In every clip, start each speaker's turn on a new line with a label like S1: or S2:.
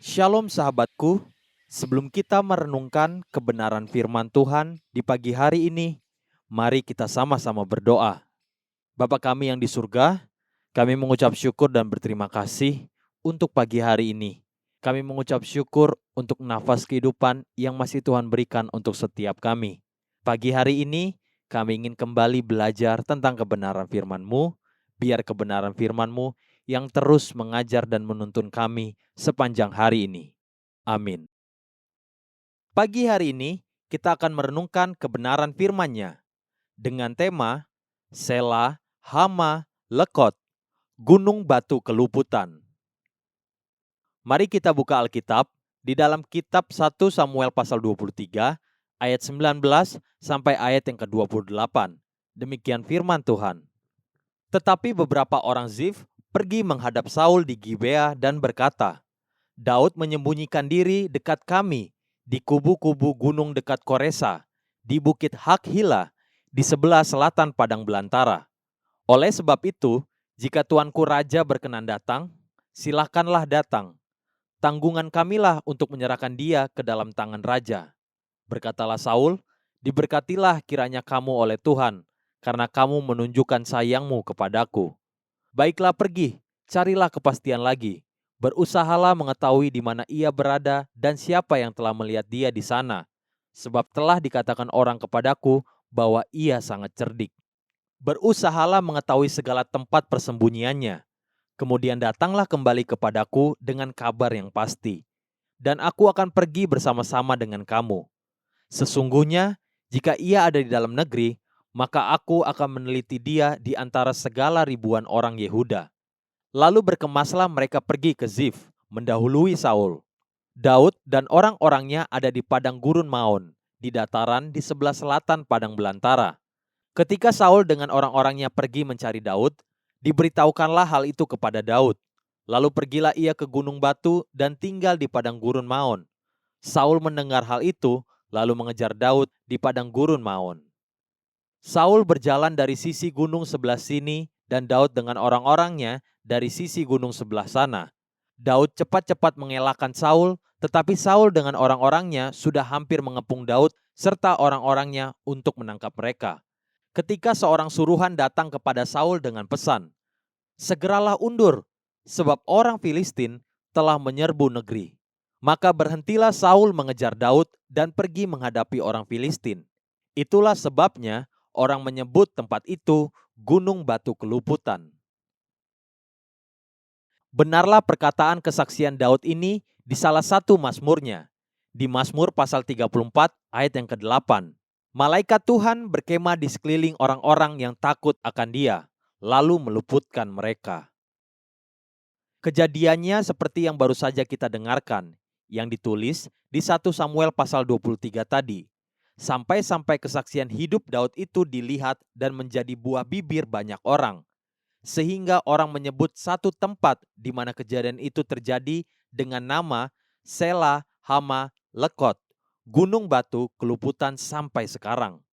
S1: Shalom sahabatku, sebelum kita merenungkan kebenaran firman Tuhan di pagi hari ini, mari kita sama-sama berdoa. Bapa kami yang di surga, kami mengucap syukur dan berterima kasih untuk pagi hari ini. Kami mengucap syukur untuk nafas kehidupan yang masih Tuhan berikan untuk setiap kami. Pagi hari ini, kami ingin kembali belajar tentang kebenaran firman-Mu, biar kebenaran firman-Mu yang terus mengajar dan menuntun kami sepanjang hari ini. Amin. Pagi hari ini kita akan merenungkan kebenaran firman-Nya dengan tema Sela, Hama, Lekot, Gunung Batu Keluputan. Mari kita buka Alkitab di dalam kitab 1 Samuel pasal 23 ayat 19 sampai ayat yang ke-28. Demikian firman Tuhan. Tetapi beberapa orang Zif pergi menghadap Saul di Gibea dan berkata, Daud menyembunyikan diri dekat kami di kubu-kubu gunung dekat Koresa, di bukit Hakhila, di sebelah selatan padang belantara. Oleh sebab itu, jika tuanku raja berkenan datang, silakanlah datang. Tanggungan kamilah untuk menyerahkan dia ke dalam tangan raja. Berkatalah Saul, diberkatilah kiranya kamu oleh Tuhan, karena kamu menunjukkan sayangmu kepadaku. Baiklah pergi, carilah kepastian lagi. Berusahalah mengetahui di mana ia berada dan siapa yang telah melihat dia di sana. Sebab telah dikatakan orang kepadaku bahwa ia sangat cerdik. Berusahalah mengetahui segala tempat persembunyiannya. Kemudian datanglah kembali kepadaku dengan kabar yang pasti. Dan aku akan pergi bersama-sama dengan kamu. Sesungguhnya, jika ia ada di dalam negeri, maka aku akan meneliti dia di antara segala ribuan orang Yehuda. Lalu berkemaslah mereka pergi ke Zif, mendahului Saul. Daud dan orang-orangnya ada di padang gurun Maon, di dataran di sebelah selatan padang belantara. Ketika Saul dengan orang-orangnya pergi mencari Daud, diberitahukanlah hal itu kepada Daud. Lalu pergilah ia ke Gunung Batu dan tinggal di padang gurun Maon. Saul mendengar hal itu, lalu mengejar Daud di padang gurun Maon. Saul berjalan dari sisi gunung sebelah sini dan Daud dengan orang-orangnya dari sisi gunung sebelah sana. Daud cepat-cepat mengelakkan Saul, tetapi Saul dengan orang-orangnya sudah hampir mengepung Daud serta orang-orangnya untuk menangkap mereka. Ketika seorang suruhan datang kepada Saul dengan pesan, "Segeralah undur, sebab orang Filistin telah menyerbu negeri." Maka berhentilah Saul mengejar Daud dan pergi menghadapi orang Filistin. Itulah sebabnya orang menyebut tempat itu Gunung Batu Keluputan. Benarlah perkataan kesaksian Daud ini di salah satu mazmurnya. Di Mazmur pasal 34 ayat yang ke-8. Malaikat Tuhan berkemah di sekeliling orang-orang yang takut akan dia, lalu meluputkan mereka. Kejadiannya seperti yang baru saja kita dengarkan, yang ditulis di 1 Samuel pasal 23 tadi. Sampai-sampai kesaksian hidup Daud itu dilihat dan menjadi buah bibir banyak orang. Sehingga orang menyebut satu tempat di mana kejadian itu terjadi dengan nama Sela, Hama, Lekot, Gunung Batu Keluputan sampai sekarang.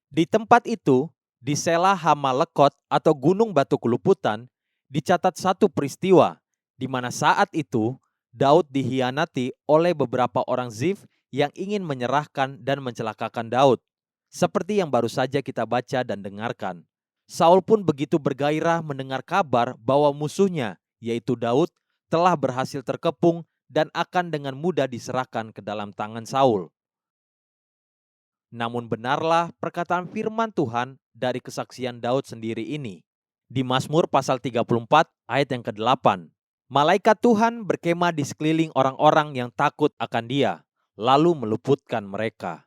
S1: Di tempat itu, di Sela, Hama, Lekot atau Gunung Batu Keluputan, dicatat satu peristiwa di mana saat itu Daud dihianati oleh beberapa orang Zif yang ingin menyerahkan dan mencelakakan Daud. Seperti yang baru saja kita baca dan dengarkan. Saul pun begitu bergairah mendengar kabar bahwa musuhnya, yaitu Daud, telah berhasil terkepung dan akan dengan mudah diserahkan ke dalam tangan Saul. Namun benarlah perkataan firman Tuhan dari kesaksian Daud sendiri ini. Di Mazmur pasal 34 ayat yang ke-8. Malaikat Tuhan berkemah di sekeliling orang-orang yang takut akan dia, lalu meluputkan mereka.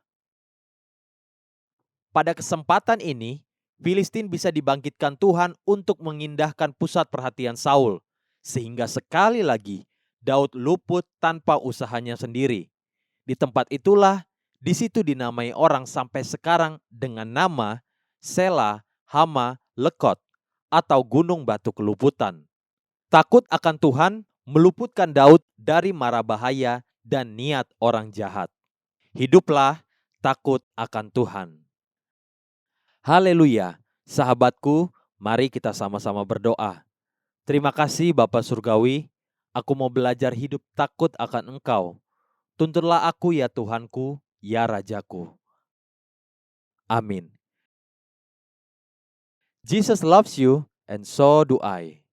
S1: Pada kesempatan ini, Filistin bisa dibangkitkan Tuhan untuk mengindahkan pusat perhatian Saul, sehingga sekali lagi Daud luput tanpa usahanya sendiri. Di tempat itulah, di situ dinamai orang sampai sekarang dengan nama Sela, Hama, Lekot, atau Gunung Batu Keluputan. Takut akan Tuhan meluputkan Daud dari mara bahaya dan niat orang jahat. Hiduplah takut akan Tuhan. Haleluya, sahabatku, mari kita sama-sama berdoa. Terima kasih Bapa Surgawi, Aku mau belajar hidup takut akan Engkau. Tuntunlah aku ya Tuhanku, ya Rajaku. Amin. Jesus loves you, and so do I.